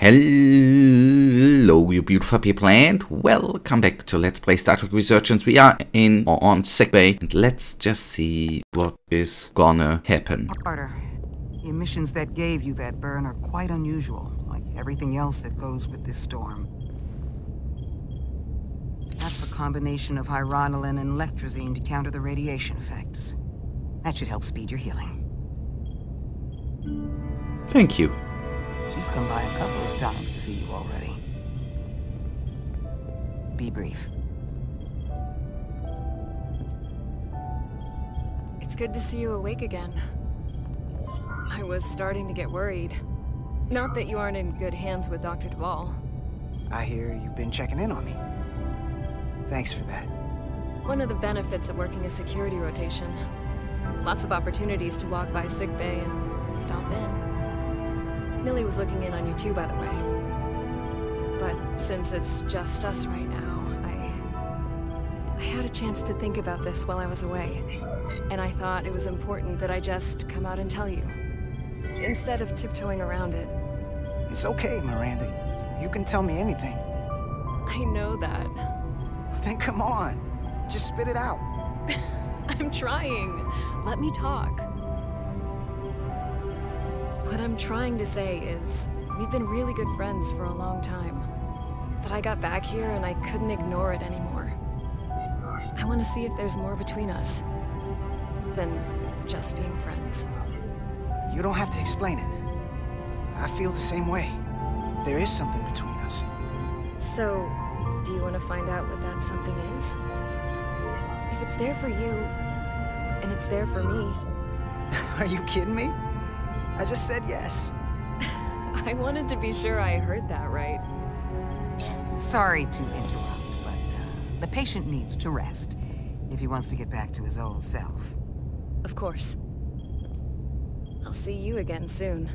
Hello, you beautiful people, and welcome back to Let's Play Star Trek Resurgence. We are on sickbay, and let's just see what is gonna happen. Carter, the emissions that gave you that burn are quite unusual, like everything else that goes with this storm. That's a combination of hyronolin and lectrazine to counter the radiation effects. That should help speed your healing. Thank you. She's come by a couple of times to see you already. Be brief. It's good to see you awake again. I was starting to get worried. Not that you aren't in good hands with Dr. Duvall. I hear you've been checking in on me. Thanks for that. One of the benefits of working a security rotation. Lots of opportunities to walk by sickbay and stop in. Millie was looking in on you too, by the way. But since it's just us right now, I had a chance to think about this while I was away. And I thought it was important that I just come out and tell you, instead of tiptoeing around it. It's okay, Miranda. You can tell me anything. I know that. Then come on. Just spit it out. I'm trying. Let me talk. What I'm trying to say is, we've been really good friends for a long time. But I got back here and I couldn't ignore it anymore. I want to see if there's more between us than just being friends. You don't have to explain it. I feel the same way. There is something between us. So, do you want to find out what that something is? If it's there for you, and it's there for me. Are you kidding me? I just said yes. I wanted to be sure I heard that right. Sorry to interrupt, but the patient needs to rest if he wants to get back to his old self. Of course. I'll see you again soon.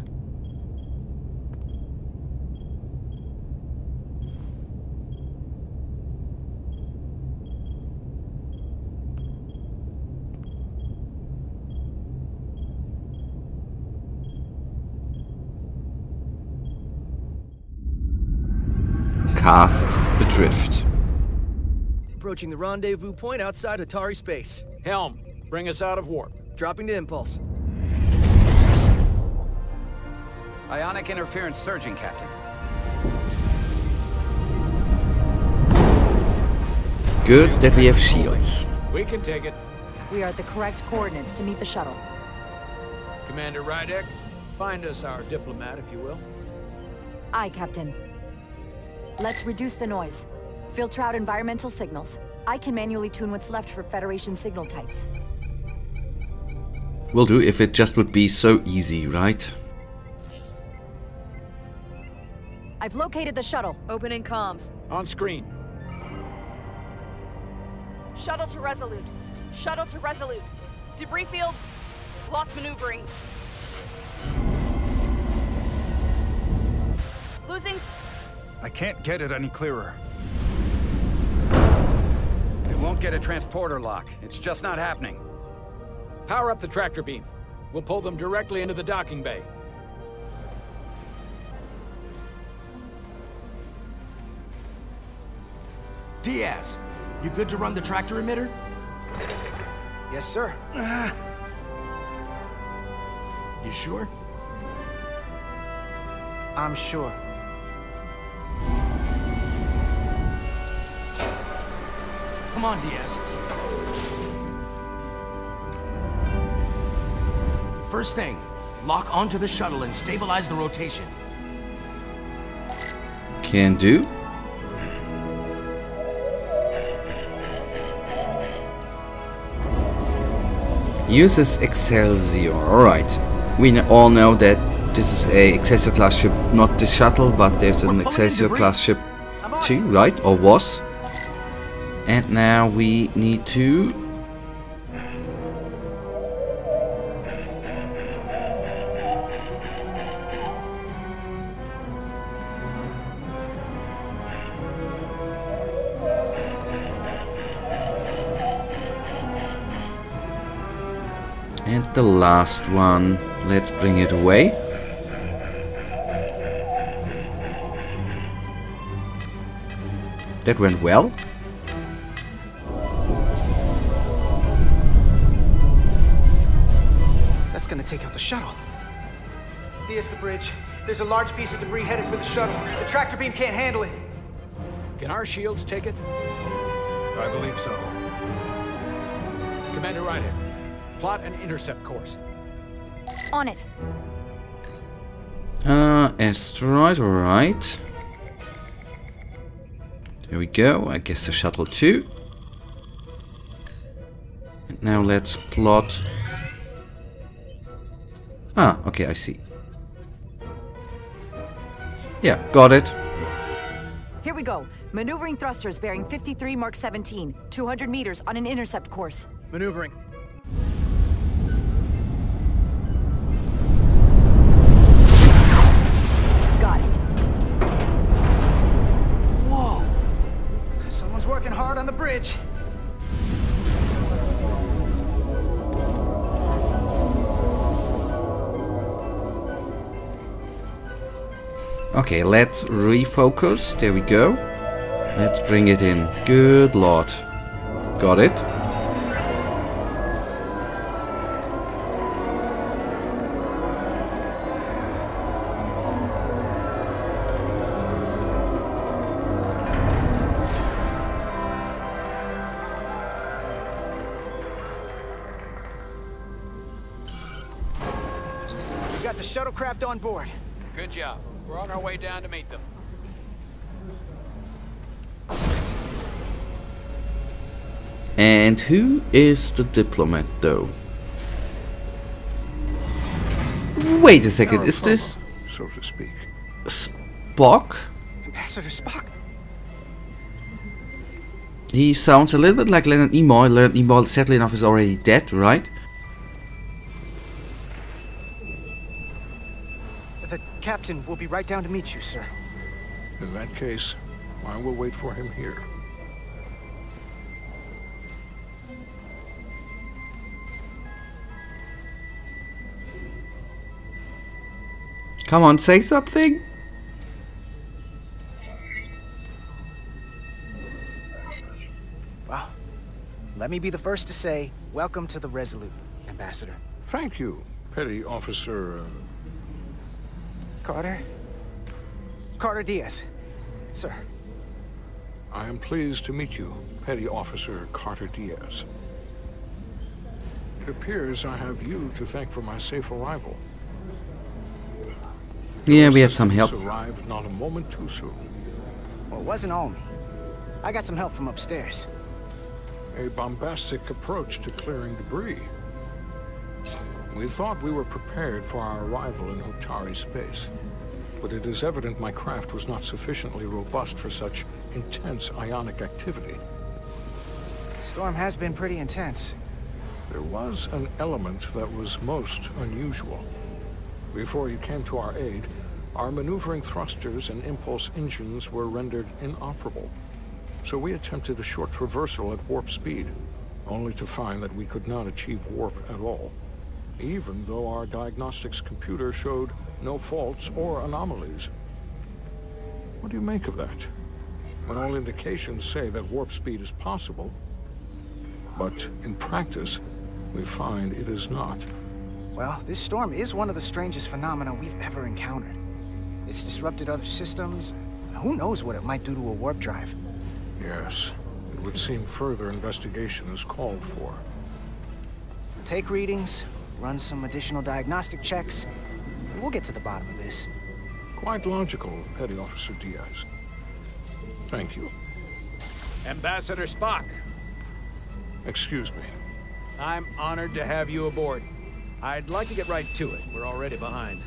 Cast adrift. Approaching the rendezvous point outside Atari space. Helm, bring us out of warp. Dropping to impulse. Ionic interference surging, Captain. Good that we have shields. We can take it. We are at the correct coordinates to meet the shuttle. Commander Rydek, find us our diplomat, if you will. Aye, Captain. Let's reduce the noise. Filter out environmental signals. I can manually tune what's left for Federation signal types. Will do if it just would be so easy, right? I've located the shuttle. Opening comms. On screen. Shuttle to Resolute. Shuttle to Resolute. Debris field. Lost maneuvering. Losing. I can't get it any clearer. It won't get a transporter lock. It's just not happening. Power up the tractor beam. We'll pull them directly into the docking bay. Diaz, you good to run the tractor emitter? Yes, sir. You sure? I'm sure. Come on, Diaz. First thing, lock onto the shuttle and stabilize the rotation. Can do. Uses Excelsior. Alright. We all know that this is a Excelsior class ship, not the shuttle, but there's an Excelsior class ship too, right? Or was. And now we need to... And the last one, let's bring it away. That went well. That's gonna take out the shuttle. Diaz, the bridge. There's a large piece of debris headed for the shuttle. The tractor beam can't handle it. Can our shields take it? I believe so. Commander Ryder, plot an intercept course. On it. Asteroid, alright. There we go, I guess the shuttle too. And now let's plot... Ah, okay, I see. Yeah, got it. Here we go. Maneuvering thrusters bearing 53 Mark 17, 200 meters on an intercept course. Maneuvering. Got it. Whoa! Someone's working hard on the bridge. Okay, let's refocus. There we go. Let's bring it in. Good lord. Got it. We got the shuttlecraft on board. Good job. We're on our way down to meet them. And who is the diplomat, though? Wait a second, is this... so to speak. Spock? Ambassador Spock? He sounds a little bit like Leonard Nimoy. Leonard Nimoy, sadly enough, is already dead, right? The captain will be right down to meet you, sir. In that case, I will wait for him here. Come on, say something. Well, let me be the first to say, welcome to the Resolute, Ambassador. Thank you, Petty Officer... Carter? Carter Diaz. Sir. I am pleased to meet you, Petty Officer Carter Diaz. It appears I have you to thank for my safe arrival. Yeah, we had some help. Arrived not a moment too soon. Well, it wasn't all me. I got some help from upstairs. A bombastic approach to clearing debris. We thought we were prepared for our arrival in Hotari space, but it is evident my craft was not sufficiently robust for such intense ionic activity. The storm has been pretty intense. There was an element that was most unusual. Before you came to our aid, our maneuvering thrusters and impulse engines were rendered inoperable. So we attempted a short traversal at warp speed, only to find that we could not achieve warp at all, even though our diagnostics computer showed no faults or anomalies. What do you make of that? When all indications say that warp speed is possible, but in practice, we find it is not. Well, this storm is one of the strangest phenomena we've ever encountered. It's disrupted other systems. Who knows what it might do to a warp drive? Yes, it would seem further investigation is called for. Take readings, run some additional diagnostic checks, and we'll get to the bottom of this. Quite logical, Petty Officer Diaz. Thank you. Ambassador Spock. Excuse me. I'm honored to have you aboard. I'd like to get right to it. We're already behind.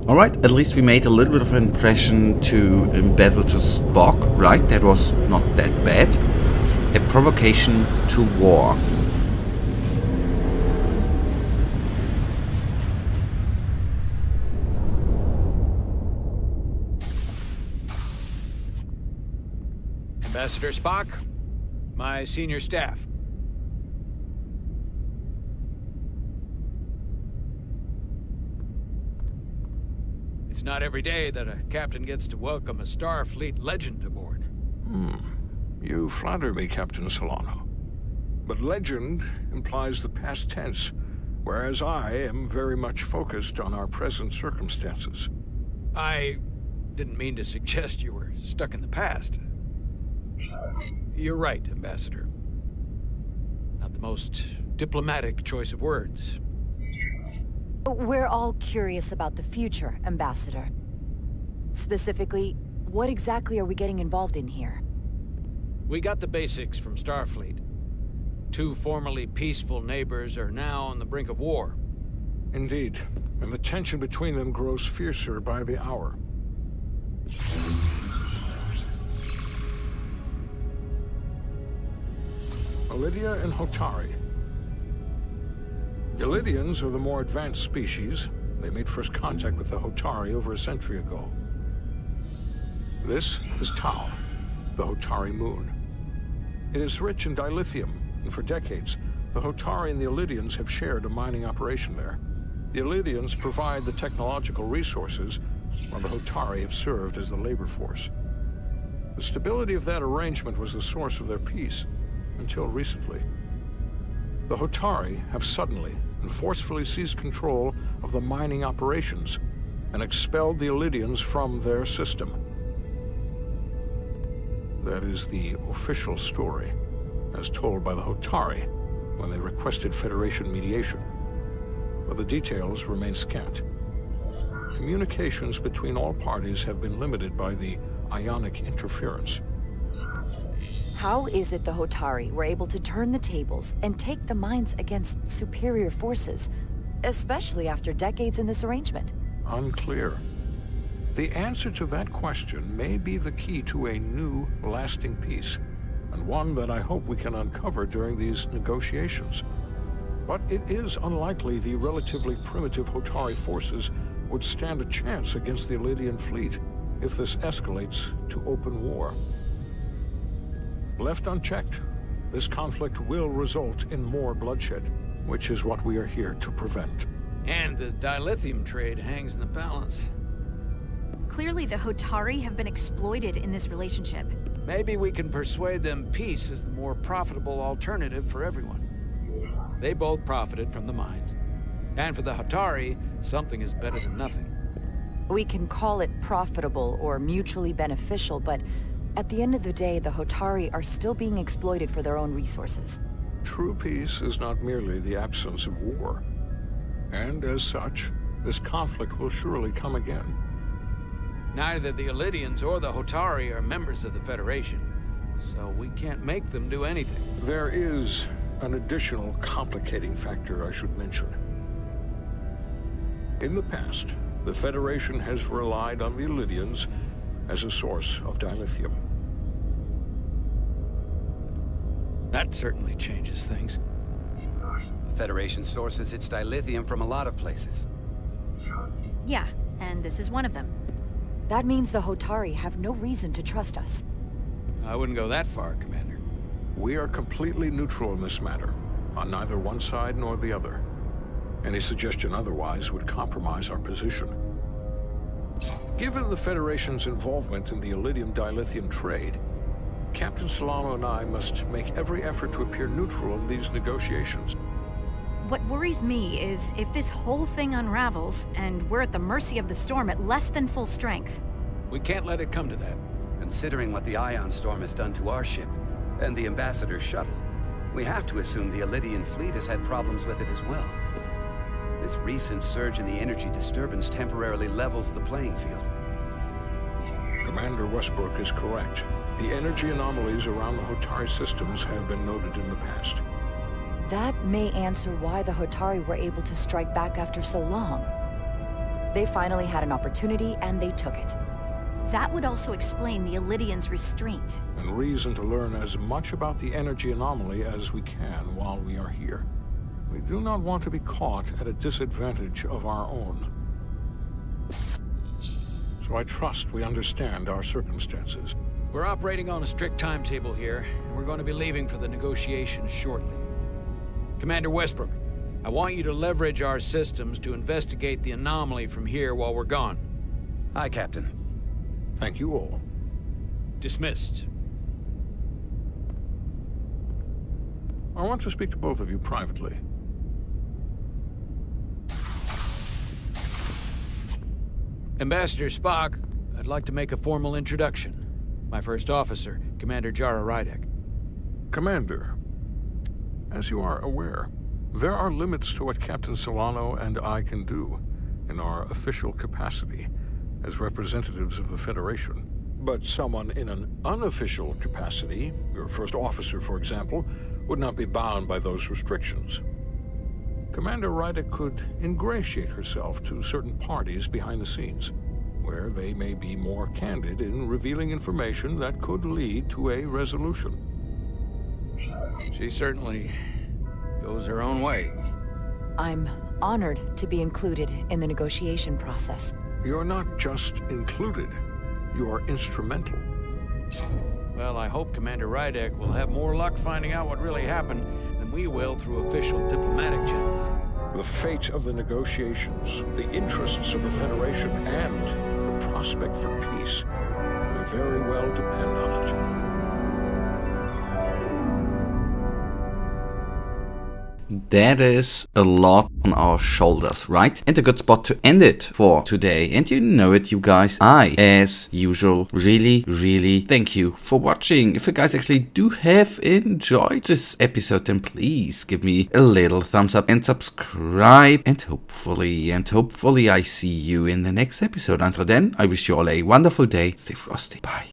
Alright, at least we made a little bit of an impression to Ambassador Spock, right? That was not that bad. A provocation to war. Ambassador Spock, my senior staff. It's not every day that a captain gets to welcome a Starfleet legend aboard. You flatter me, Captain Solano. But legend implies the past tense, whereas I am very much focused on our present circumstances. I didn't mean to suggest you were stuck in the past. You're right, Ambassador. Not the most diplomatic choice of words. We're all curious about the future, Ambassador. Specifically, what exactly are we getting involved in here? We got the basics from Starfleet. Two formerly peaceful neighbors are now on the brink of war. Indeed, and the tension between them grows fiercer by the hour. Ilidia and Hotari. The Ilidians are the more advanced species. They made first contact with the Hotari over a century ago. This is Tau, the Hotari moon. It is rich in dilithium, and for decades, the Hotari and the Ilidians have shared a mining operation there. The Ilidians provide the technological resources, while the Hotari have served as the labor force. The stability of that arrangement was the source of their peace, until recently. The Hotari have suddenly and forcefully seized control of the mining operations and expelled the Ilidians from their system. That is the official story, as told by the Hotari when they requested Federation mediation. But the details remain scant. Communications between all parties have been limited by the ionic interference. How is it the Hotari were able to turn the tables and take the mines against superior forces, especially after decades in this arrangement? Unclear. The answer to that question may be the key to a new, lasting peace, and one that I hope we can uncover during these negotiations. But it is unlikely the relatively primitive Hotari forces would stand a chance against the Ilidian fleet if this escalates to open war. Left unchecked, this conflict will result in more bloodshed, which is what we are here to prevent. And the dilithium trade hangs in the balance. Clearly the Hotari have been exploited in this relationship. Maybe we can persuade them peace is the more profitable alternative for everyone. They both profited from the mines. And for the Hotari, something is better than nothing. We can call it profitable or mutually beneficial, but at the end of the day, the Hotari are still being exploited for their own resources. True peace is not merely the absence of war. And as such, this conflict will surely come again. Neither the Ilidians or the Hotari are members of the Federation, so we can't make them do anything. There is an additional complicating factor I should mention. In the past, the Federation has relied on the Ilidians as a source of dilithium. That certainly changes things. The Federation sources its dilithium from a lot of places. Yeah, and this is one of them. That means the Hotari have no reason to trust us. I wouldn't go that far, Commander. We are completely neutral in this matter, on neither one side nor the other. Any suggestion otherwise would compromise our position. Given the Federation's involvement in the Ilidium dilithium trade, Captain Solano and I must make every effort to appear neutral in these negotiations. What worries me is if this whole thing unravels, and we're at the mercy of the storm at less than full strength. We can't let it come to that. Considering what the ion storm has done to our ship, and the Ambassador's shuttle, we have to assume the Ilidian fleet has had problems with it as well. This recent surge in the energy disturbance temporarily levels the playing field. Commander Westbrook is correct. The energy anomalies around the Hotari systems have been noted in the past. That may answer why the Hotari were able to strike back after so long. They finally had an opportunity, and they took it. That would also explain the Ilidians' restraint. And reason to learn as much about the energy anomaly as we can while we are here. We do not want to be caught at a disadvantage of our own. So I trust we understand our circumstances. We're operating on a strict timetable here, and we're going to be leaving for the negotiations shortly. Commander Westbrook, I want you to leverage our systems to investigate the anomaly from here while we're gone. Aye, Captain. Thank you all. Dismissed. I want to speak to both of you privately. Ambassador Spock, I'd like to make a formal introduction. My first officer, Commander Jara Rydek. Commander, as you are aware, there are limits to what Captain Solano and I can do in our official capacity as representatives of the Federation. But someone in an unofficial capacity, your first officer for example, would not be bound by those restrictions. Commander Rydek could ingratiate herself to certain parties behind the scenes, where they may be more candid in revealing information that could lead to a resolution. She certainly goes her own way. I'm honored to be included in the negotiation process. You're not just included, you are instrumental. Well, I hope Commander Rydek will have more luck finding out what really happened than we will through official diplomatic channels. The fate of the negotiations, the interests of the Federation, and the prospect for peace may very well depend on it. That is a lot on our shoulders, right? And a good spot to end it for today. And you know it, you guys. I, as usual, really thank you for watching. If you guys actually do have enjoyed this episode, then please give me a little thumbs up and subscribe. And hopefully I see you in the next episode. Until then, I wish you all a wonderful day. Stay frosty. Bye.